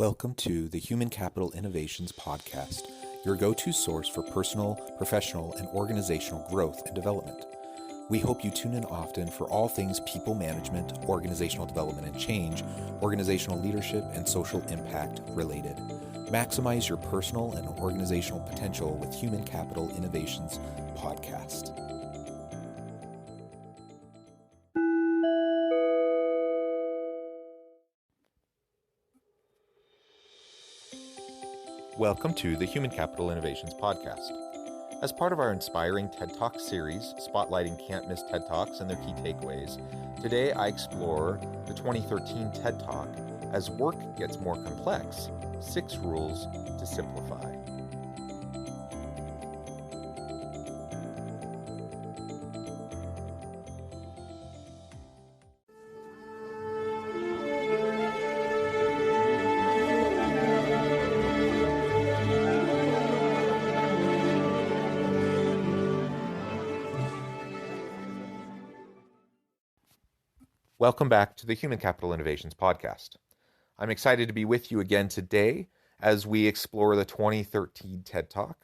Welcome to the Human Capital Innovations Podcast, your go-to source for personal, professional, and organizational growth and development. We hope you tune in often for all things people management, organizational development and change, organizational leadership, and social impact related. Maximize your personal and organizational potential with Human Capital Innovations Podcast. Welcome to the Human Capital Innovations Podcast. As part of our inspiring TED Talk series, spotlighting can't-miss TED Talks and their key takeaways, today I explore the 2013 TED Talk, As Work Gets More Complex, 6 Rules to Simplify. Welcome back to the Human Capital Innovations Podcast. I'm excited to be with you again today as we explore the 2013 TED Talk,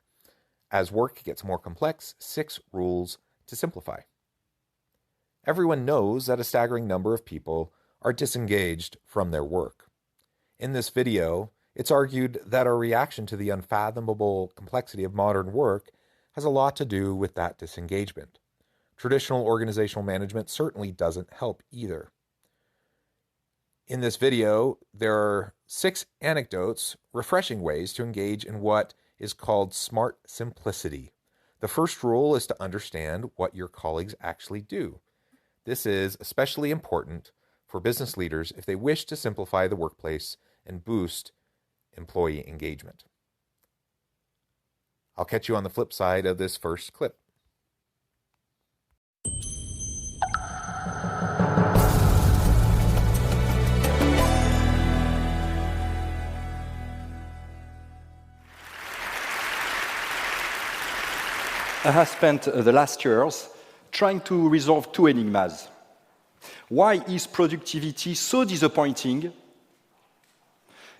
As Work Gets More Complex, 6 Rules to Simplify. Everyone knows that a staggering number of people are disengaged from their work. In this video, it's argued that our reaction to the unfathomable complexity of modern work has a lot to do with that disengagement. Traditional organizational management certainly doesn't help either. In this video, there are 6 anecdotes, refreshing ways to engage in what is called smart simplicity. The first rule is to understand what your colleagues actually do. This is especially important for business leaders if they wish to simplify the workplace and boost employee engagement. I'll catch you on the flip side of this first clip. I have spent the last years trying to resolve 2 enigmas. Why is productivity so disappointing?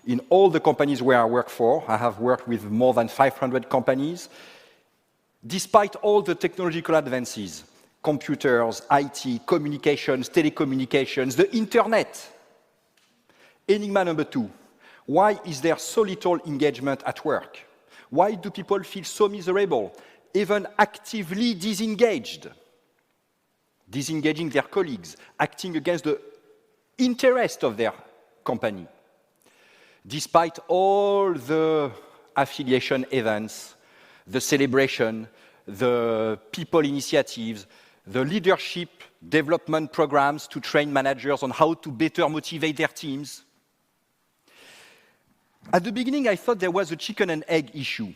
In all the companies where I work for, I have worked with more than 500 companies, despite all the technological advances, computers, IT, communications, telecommunications, the internet. Enigma number 2, why is there so little engagement at work? Why do people feel so miserable, even actively disengaged? Disengaging their colleagues, acting against the interest of their company. Despite all the affiliation events, the celebration, the people initiatives, the leadership development programs to train managers on how to better motivate their teams. At the beginning, I thought there was a chicken and egg issue.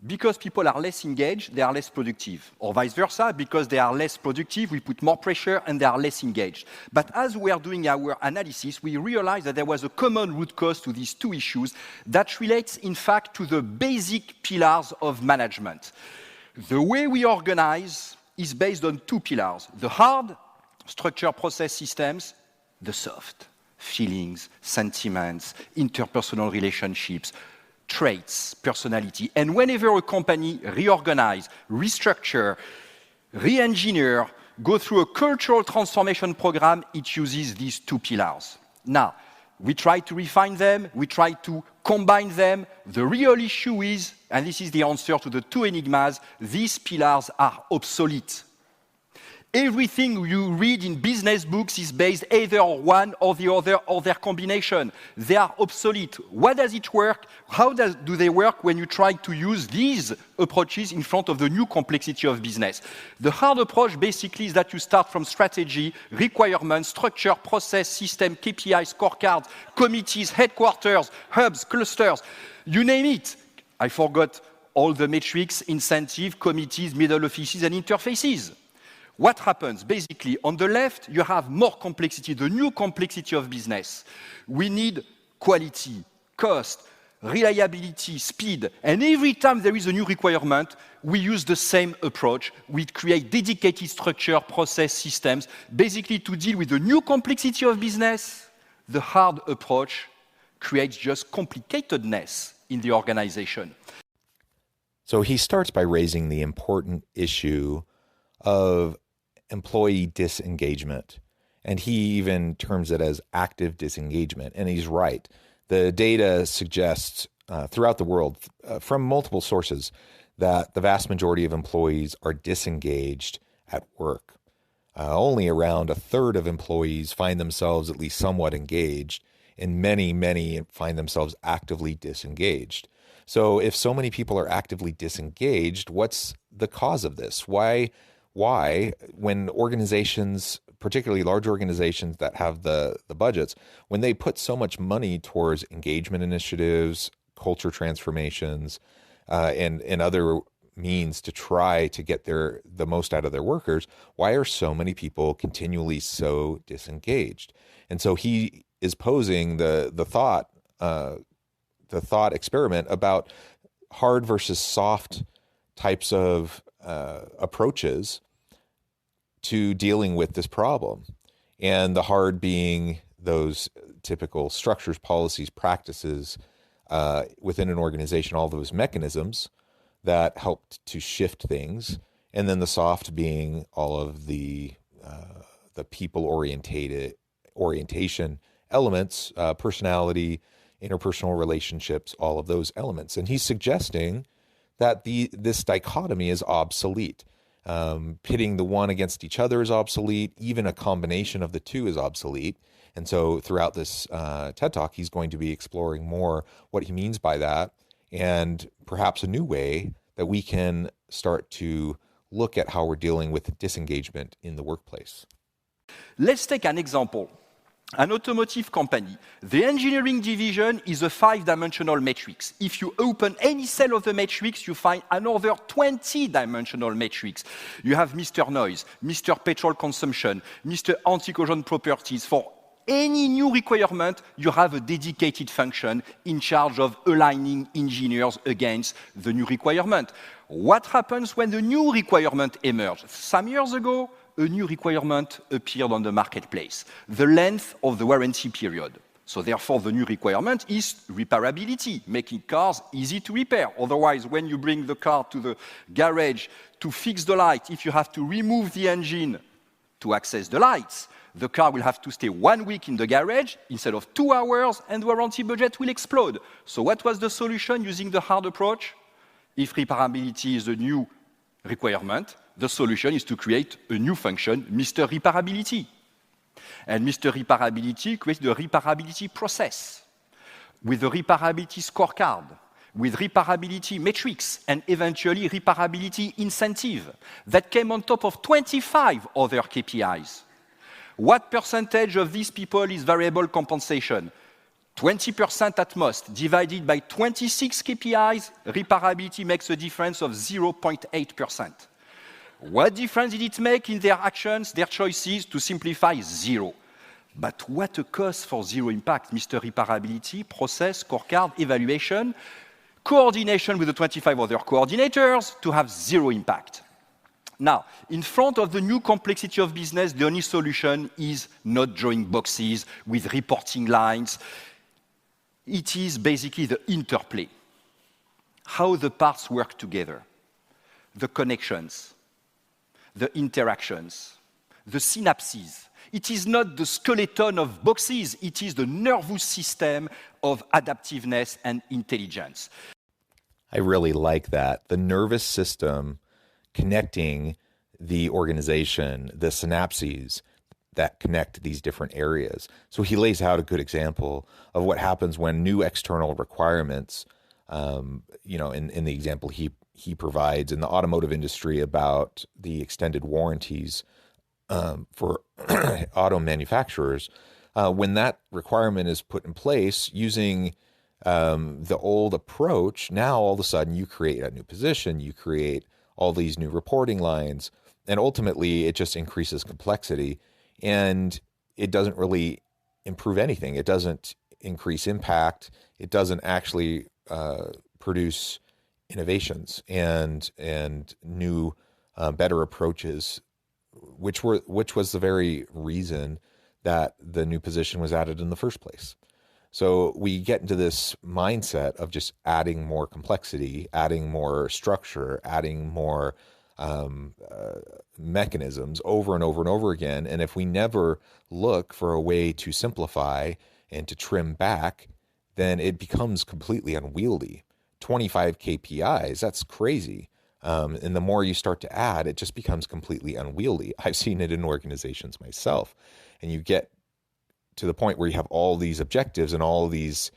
Because people are less engaged, they are less productive. Or vice versa, because they are less productive, we put more pressure and they are less engaged. But as we are doing our analysis, we realized that there was a common root cause to these 2 issues that relates, in fact, to the basic pillars of management. The way we organize is based on 2 pillars. The hard, structure, process, systems. The soft, feelings, sentiments, interpersonal relationships, traits, personality. And whenever a company reorganize, restructure, re-engineer, go through a cultural transformation program, it uses these 2 pillars. Now, we try to refine them, we try to combine them. The real issue is, and this is the answer to the 2 enigmas, these pillars are obsolete. Everything you read in business books is based either on one or the other or their combination. They are obsolete. What does it work? How do they work when you try to use these approaches in front of the new complexity of business? The hard approach basically is that you start from strategy, requirements, structure, process, system, KPIs, scorecards, committees, headquarters, hubs, clusters, you name it. I forgot all the metrics, incentive, committees, middle offices, and interfaces. What happens? Basically, on the left, you have more complexity, the new complexity of business. We need quality, cost, reliability, speed. And every time there is a new requirement, we use the same approach. We create dedicated structure, process, systems, basically to deal with the new complexity of business. The hard approach creates just complicatedness in the organization. So he starts by raising the important issue of employee disengagement. And he even terms it as active disengagement. And he's right. The data suggests throughout the world from multiple sources that the vast majority of employees are disengaged at work. Only around a third of employees find themselves at least somewhat engaged, and many find themselves actively disengaged. So if so many people are actively disengaged, what's the cause of this? Why, when organizations, particularly large organizations that have the budgets, when they put so much money towards engagement initiatives, culture transformations, and other means to try to get the most out of their workers, why are so many people continually so disengaged? And so he is posing the thought experiment about hard versus soft types of approaches to dealing with this problem. And the hard being those typical structures, policies, practices within an organization, all those mechanisms that helped to shift things. And then the soft being all of the people orientation elements, personality, interpersonal relationships, all of those elements. And he's suggesting that this dichotomy is obsolete. Pitting the one against each other is obsolete. Even a combination of the two is obsolete. And so throughout this TED Talk, he's going to be exploring more what he means by that, and perhaps a new way that we can start to look at how we're dealing with disengagement in the workplace. Let's take an example. An automotive company. The engineering division is a 5-dimensional matrix. If you open any cell of the matrix, you find another 20-dimensional matrix. You have Mr. Noise, Mr. Petrol consumption, Mr. anti-corrosion properties. For any new requirement, you have a dedicated function in charge of aligning engineers against the new requirement. What happens when the new requirement emerges? Some years ago, a new requirement appeared on the marketplace, the length of the warranty period. So therefore, the new requirement is repairability, making cars easy to repair. Otherwise, when you bring the car to the garage to fix the light, if you have to remove the engine to access the lights, the car will have to stay 1 week in the garage instead of 2 hours, and the warranty budget will explode. So what was the solution using the hard approach? If repairability is a new requirement, the solution is to create a new function, Mr. Repairability. And Mr. Repairability creates the repairability process with the repairability scorecard, with repairability metrics, and eventually repairability incentive that came on top of 25 other KPIs. What percentage of these people is variable compensation? 20% at most, divided by 26 KPIs, repairability makes a difference of 0.8%. What difference did it make in their actions, their choices? To simplify, 0. But what a cost for zero impact, Mr. Repairability, process, scorecard, evaluation, coordination with the 25 other coordinators to have 0 impact. Now, in front of the new complexity of business, the only solution is not drawing boxes with reporting lines. It is basically the interplay, how the parts work together, the connections, the interactions, the synapses. It is not the skeleton of boxes, it is the nervous system of adaptiveness and intelligence. I really like that. The nervous system connecting the organization, the synapses that connect these different areas. So he lays out a good example of what happens when new external requirements, in the example he provides in the automotive industry about the extended warranties for auto manufacturers, when that requirement is put in place using the old approach, now all of a sudden you create a new position, you create all these new reporting lines, and ultimately it just increases complexity, and it doesn't really improve anything. It doesn't increase impact. It doesn't actually produce innovations and new, better approaches, which was the very reason that the new position was added in the first place. So we get into this mindset of just adding more complexity, adding more structure, adding more mechanisms over and over and over again. And if we never look for a way to simplify and to trim back, then it becomes completely unwieldy. 25 KPIs, that's crazy. And the more you start to add, it just becomes completely unwieldy. I've seen it in organizations myself. And you get to the point where you have all these objectives and all these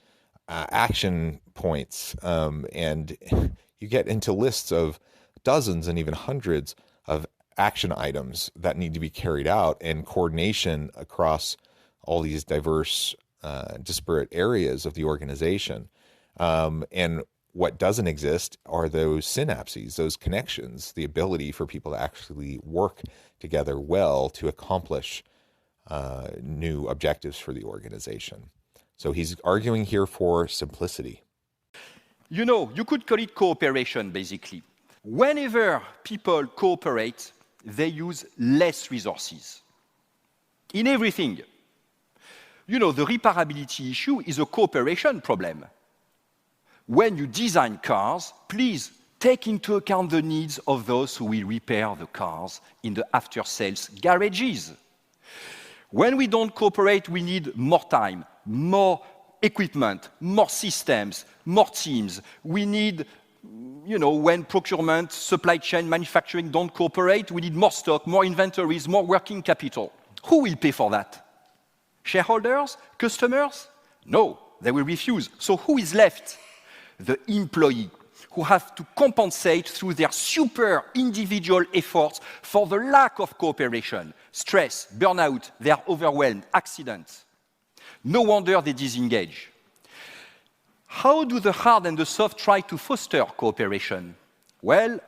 action points, and you get into lists of dozens and even hundreds of action items that need to be carried out, and coordination across all these diverse, disparate areas of the organization. And what doesn't exist are those synapses, those connections, the ability for people to actually work together well to accomplish new objectives for the organization. So he's arguing here for simplicity. You know, you could call it cooperation, basically. Whenever people cooperate, they use less resources. In everything. You know, the repairability issue is a cooperation problem. When you design cars, please take into account the needs of those who will repair the cars in the after-sales garages. When we don't cooperate, we need more time, more equipment, more systems, more teams. We need, you know, when procurement, supply chain, manufacturing don't cooperate, we need more stock, more inventories, more working capital. Who will pay for that? Shareholders? Customers? No, they will refuse. So who is left? The employee, who have to compensate through their super individual efforts for the lack of cooperation, stress, burnout, they are overwhelmed, accidents. No wonder they disengage. How do the hard and the soft try to foster cooperation? Well,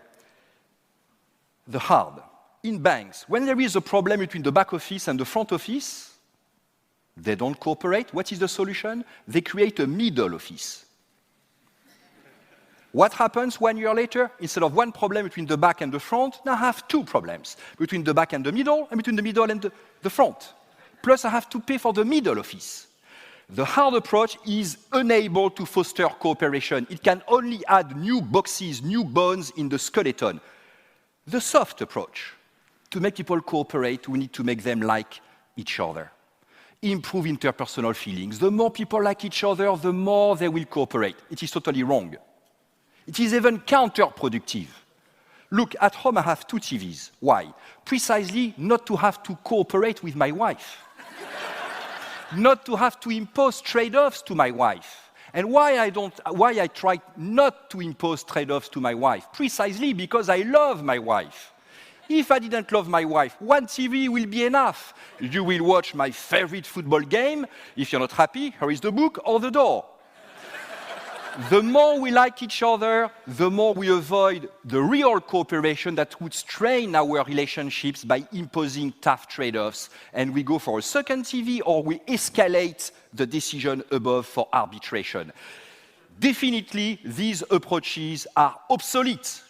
the hard. In banks, when there is a problem between the back office and the front office, they don't cooperate. What is the solution? They create a middle office. What happens 1 year later? Instead of one problem between the back and the front, now I have two problems, between the back and the middle, and between the middle and the front. Plus I have to pay for the middle office. The hard approach is unable to foster cooperation. It can only add new boxes, new bones in the skeleton. The soft approach, to make people cooperate, we need to make them like each other. Improve interpersonal feelings. The more people like each other, the more they will cooperate. It is totally wrong. It is even counterproductive. Look, at home I have 2 TVs. Why? Precisely not to have to cooperate with my wife. Not to have to impose trade-offs to my wife. And why I try not to impose trade-offs to my wife? Precisely because I love my wife. If I didn't love my wife, 1 TV will be enough. You will watch my favorite football game. If you're not happy, here is the book or the door. The more we like each other, the more we avoid the real cooperation that would strain our relationships by imposing tough trade-offs, and we go for a second TV or we escalate the decision above for arbitration. Definitely, these approaches are obsolete.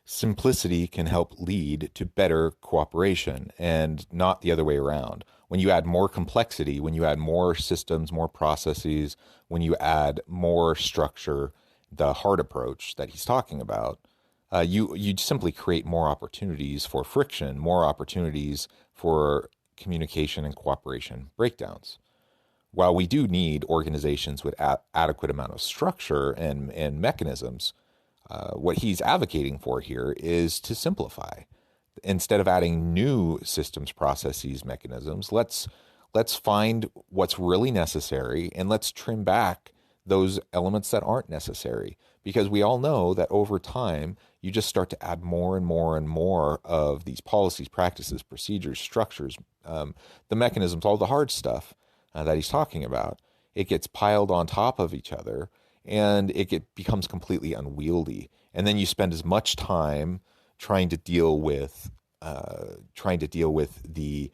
Simplicity can help lead to better cooperation and not the other way around. When you add more complexity, when you add more systems, more processes, when you add more structure, the hard approach that he's talking about, you simply create more opportunities for friction, more opportunities for communication and cooperation breakdowns. While we do need organizations with adequate amount of structure and mechanisms, what he's advocating for here is to simplify. Instead of adding new systems, processes, mechanisms, let's find what's really necessary and let's trim back those elements that aren't necessary. Because we all know that over time, you just start to add more and more and more of these policies, practices, procedures, structures, the mechanisms, all the hard stuff that he's talking about. It gets piled on top of each other and it becomes completely unwieldy. And then you spend as much time trying to deal with the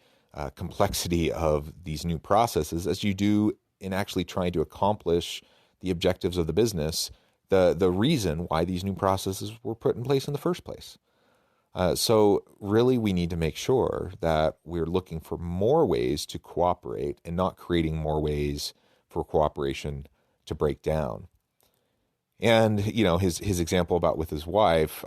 complexity of these new processes as you do in actually trying to accomplish the objectives of the business, the reason why these new processes were put in place in the first place. So really we need to make sure that we're looking for more ways to cooperate and not creating more ways for cooperation to break down. And, his example about with his wife,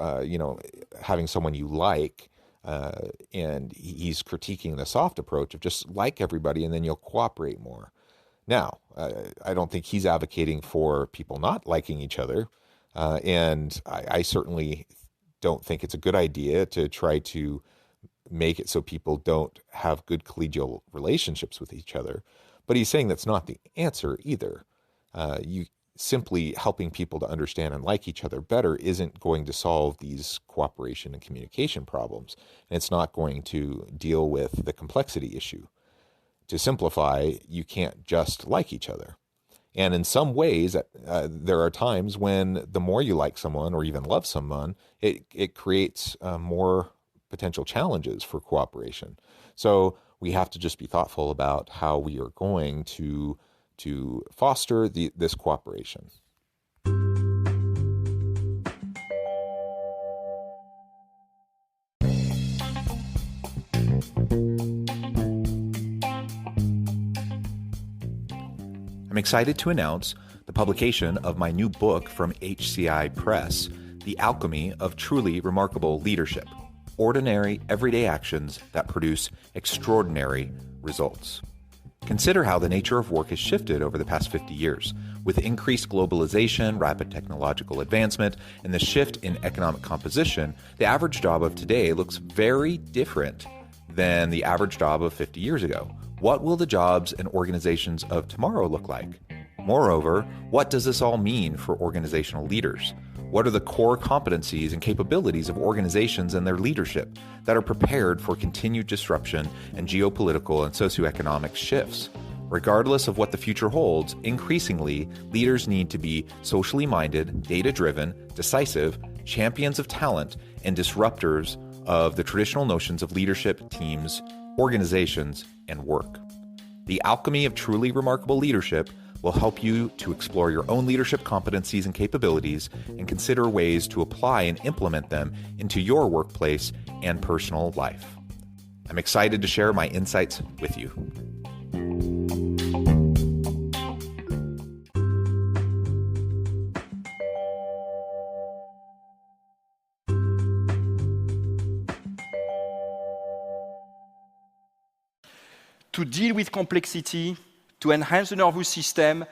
having someone you like, and he's critiquing the soft approach of just like everybody and then you'll cooperate more. Now, I don't think he's advocating for people not liking each other. And I certainly don't think it's a good idea to try to make it so people don't have good collegial relationships with each other. But he's saying that's not the answer either. You simply helping people to understand and like each other better isn't going to solve these cooperation and communication problems. And it's not going to deal with the complexity issue. To simplify, you can't just like each other. And in some ways, there are times when the more you like someone or even love someone, it creates more potential challenges for cooperation. So we have to just be thoughtful about how we are going to foster this cooperation. I'm excited to announce the publication of my new book from HCI Press, The Alchemy of Truly Remarkable Leadership: Ordinary, Everyday Actions That Produce Extraordinary Results. Consider how the nature of work has shifted over the past 50 years. With increased globalization, rapid technological advancement, and the shift in economic composition, the average job of today looks very different than the average job of 50 years ago. What will the jobs and organizations of tomorrow look like? Moreover, what does this all mean for organizational leaders? What are the core competencies and capabilities of organizations and their leadership that are prepared for continued disruption and geopolitical and socioeconomic shifts? Regardless of what the future holds, increasingly, leaders need to be socially minded, data-driven, decisive, champions of talent, and disruptors of the traditional notions of leadership, teams, organizations, and work. The Alchemy of Truly Remarkable Leadership will help you to explore your own leadership competencies and capabilities and consider ways to apply and implement them into your workplace and personal life. I'm excited to share my insights with you. To deal with complexity, to enhance the nervous system,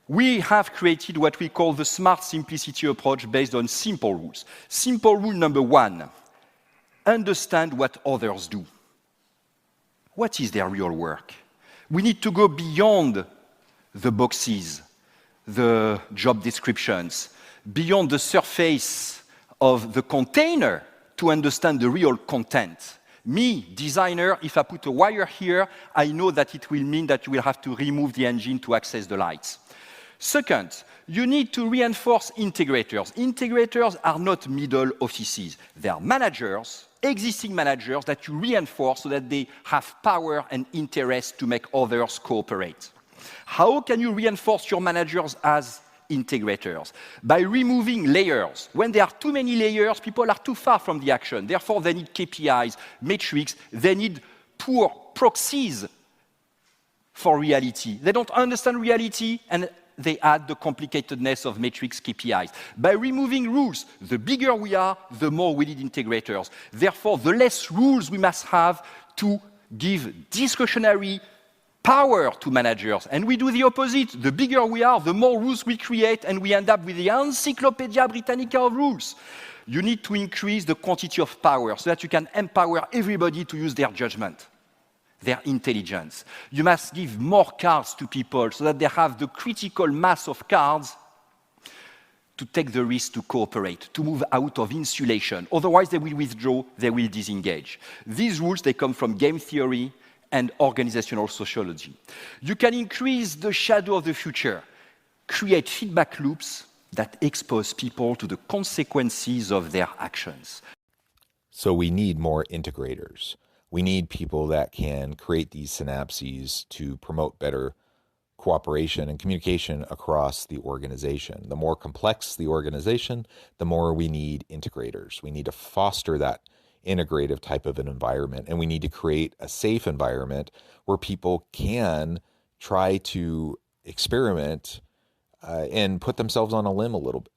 we have created what we call the smart simplicity approach based on simple rules. Simple rule number one, understand what others do. What is their real work? We need to go beyond the boxes, the job descriptions, beyond the surface of the container to understand the real content. Me, designer, if I put a wire here, I know that it will mean that you will have to remove the engine to access the lights. Second, you need to reinforce integrators. Integrators are not middle offices. They are managers, existing managers that you reinforce so that they have power and interest to make others cooperate. How can you reinforce your managers as integrators? By removing layers. When there are too many layers, people are too far from the action. Therefore, they need KPIs, metrics, they need poor proxies for reality. They don't understand reality, and they add the complicatedness of metrics, KPIs. By removing rules, the bigger we are, the more we need integrators. Therefore, the less rules we must have to give discretionary power to managers. And we do the opposite. The bigger we are, the more rules we create, and we end up with the Encyclopedia Britannica of rules. You need to increase the quantity of power so that you can empower everybody to use their judgment, their intelligence. You must give more cards to people so that they have the critical mass of cards to take the risk to cooperate, to move out of insulation. Otherwise, they will withdraw, they will disengage. These rules, they come from game theory and organizational sociology. You can increase the shadow of the future, create feedback loops that expose people to the consequences of their actions. So we need more integrators. We need people that can create these synapses to promote better cooperation and communication across the organization. The more complex the organization, the more we need integrators. We need to foster that integrative type of an environment, and we need to create a safe environment where people can try to experiment and put themselves on a limb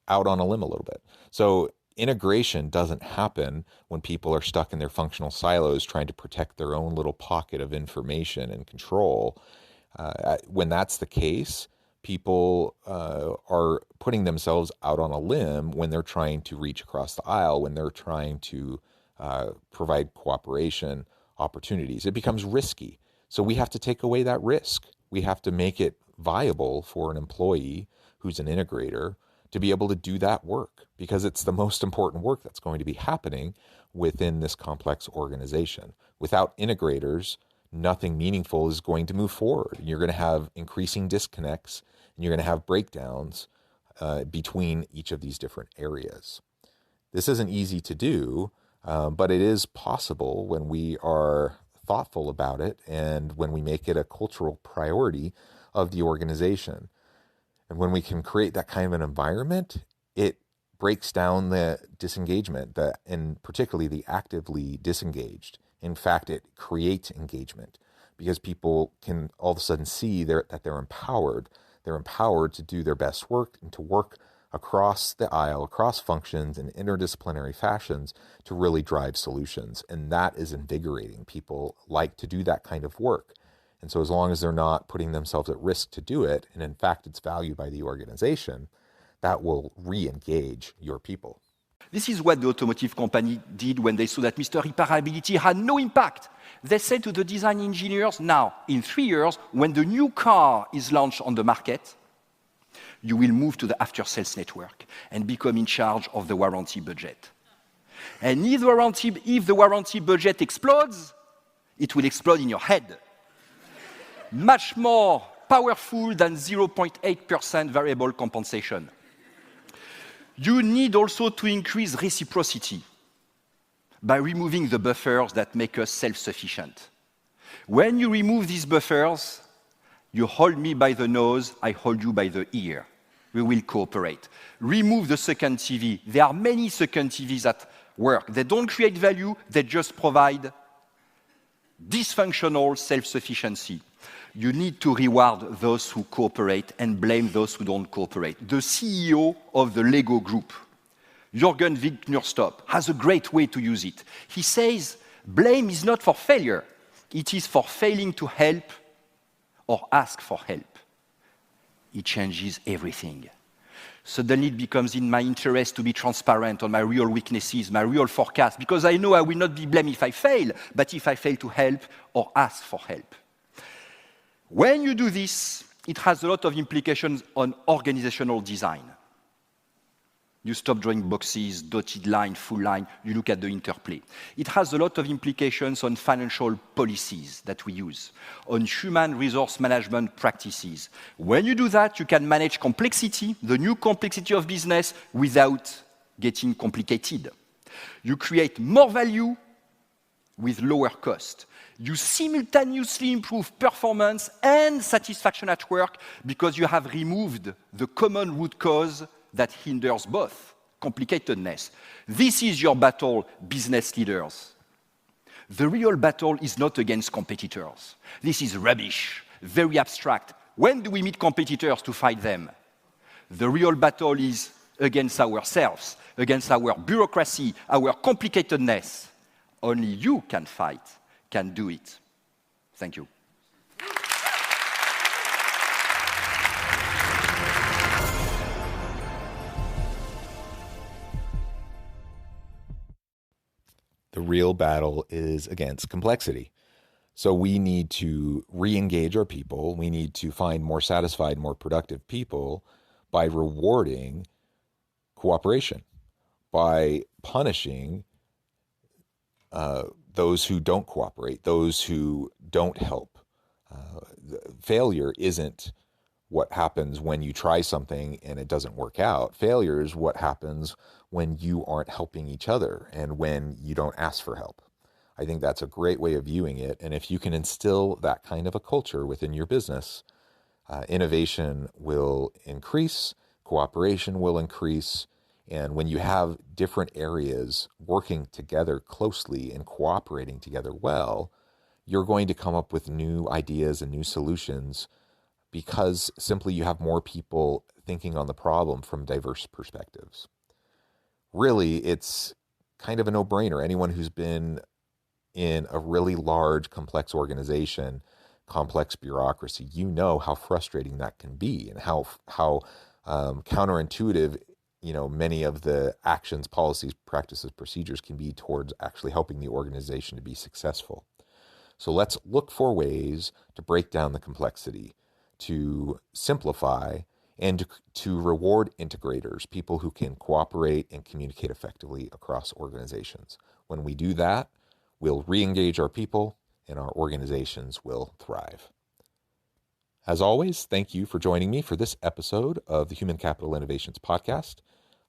out on a limb a little bit. So integration doesn't happen when people are stuck in their functional silos trying to protect their own little pocket of information and control. When that's the case, people are putting themselves out on a limb when they're trying to reach across the aisle, when they're trying to provide cooperation opportunities. It becomes risky. So we have to take away that risk. We have to make it viable for an employee who's an integrator to be able to do that work, because it's the most important work that's going to be happening within this complex organization. Without integrators, nothing meaningful is going to move forward. You're going to have increasing disconnects, and you're going to have breakdowns between each of these different areas. This isn't easy to do, but it is possible when we are thoughtful about it and when we make it a cultural priority of the organization. And when we can create that kind of an environment, it breaks down the disengagement, and particularly the actively disengaged. In fact, it creates engagement because people can all of a sudden see that they're empowered. They're empowered to do their best work and to work across the aisle, across functions in interdisciplinary fashions to really drive solutions. And that is invigorating. People like to do that kind of work. And so as long as they're not putting themselves at risk to do it, and in fact it's valued by the organization, that will re-engage your people. This is what the automotive company did when they saw that Mr. Repairability had no impact. They said to the design engineers, now, in 3 years, when the new car is launched on the market, you will move to the after-sales network and become in charge of the warranty budget. And if the warranty budget explodes, it will explode in your head. Much more powerful than 0.8% variable compensation. You need also to increase reciprocity by removing the buffers that make us self-sufficient. When you remove these buffers, you hold me by the nose, I hold you by the ear. We will cooperate. Remove the second TV. There are many second TVs at work. They don't create value, they just provide dysfunctional self-sufficiency. You need to reward those who cooperate and blame those who don't cooperate. The CEO of the Lego Group, Jürgen Wignerstop, has a great way to use it. He says, blame is not for failure. It is for failing to help or ask for help. It changes everything. Suddenly it becomes in my interest to be transparent on my real weaknesses, my real forecast, because I know I will not be blamed if I fail, but if I fail to help or ask for help. When you do this, it has a lot of implications on organizational design. You stop drawing boxes, dotted line, full line, you look at the interplay. It has a lot of implications on financial policies that we use, on human resource management practices. When you do that, you can manage complexity, the new complexity of business, without getting complicated. You create more value with lower cost. You simultaneously improve performance and satisfaction at work because you have removed the common root cause that hinders both, complicatedness. This is your battle, business leaders. The real battle is not against competitors. This is rubbish, very abstract. When do we meet competitors to fight them? The real battle is against ourselves, against our bureaucracy, our complicatedness. Only you can fight, can do it. Thank you. The real battle is against complexity. So we need to re-engage our people. We need to find more satisfied, more productive people by rewarding cooperation, by punishing those who don't cooperate, those who don't help. Failure isn't what happens when you try something and it doesn't work out. Failure is what happens when you aren't helping each other and when you don't ask for help. I think that's a great way of viewing it. And if you can instill that kind of a culture within your business, innovation will increase, cooperation will increase. And when you have different areas working together closely and cooperating together well, you're going to come up with new ideas and new solutions because simply you have more people thinking on the problem from diverse perspectives. Really, it's kind of a no-brainer. Anyone who's been in a really large, complex organization, complex bureaucracy, you know how frustrating that can be, and how counterintuitive, many of the actions, policies, practices, procedures can be towards actually helping the organization to be successful. So let's look for ways to break down the complexity, to simplify, and to reward integrators, people who can cooperate and communicate effectively across organizations. When we do that, we'll re-engage our people and our organizations will thrive. As always, thank you for joining me for this episode of the Human Capital Innovations Podcast.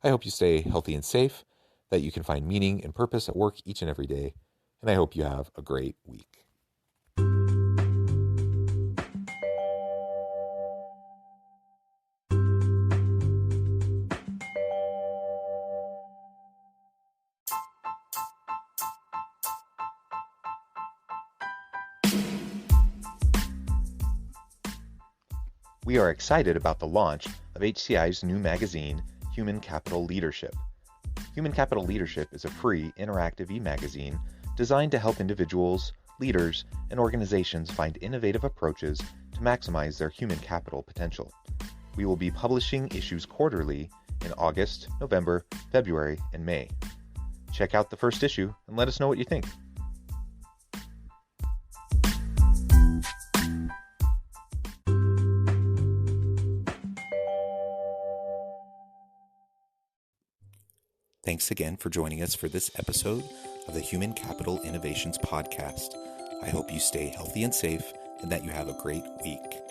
I hope you stay healthy and safe, that you can find meaning and purpose at work each and every day, and I hope you have a great week. We are excited about the launch of HCI's new magazine, Human Capital Leadership. Human Capital Leadership is a free, interactive e-magazine designed to help individuals, leaders, and organizations find innovative approaches to maximize their human capital potential. We will be publishing issues quarterly in August, November, February, and May. Check out the first issue and let us know what you think. Thanks again for joining us for this episode of the Human Capital Innovations Podcast. I hope you stay healthy and safe and that you have a great week.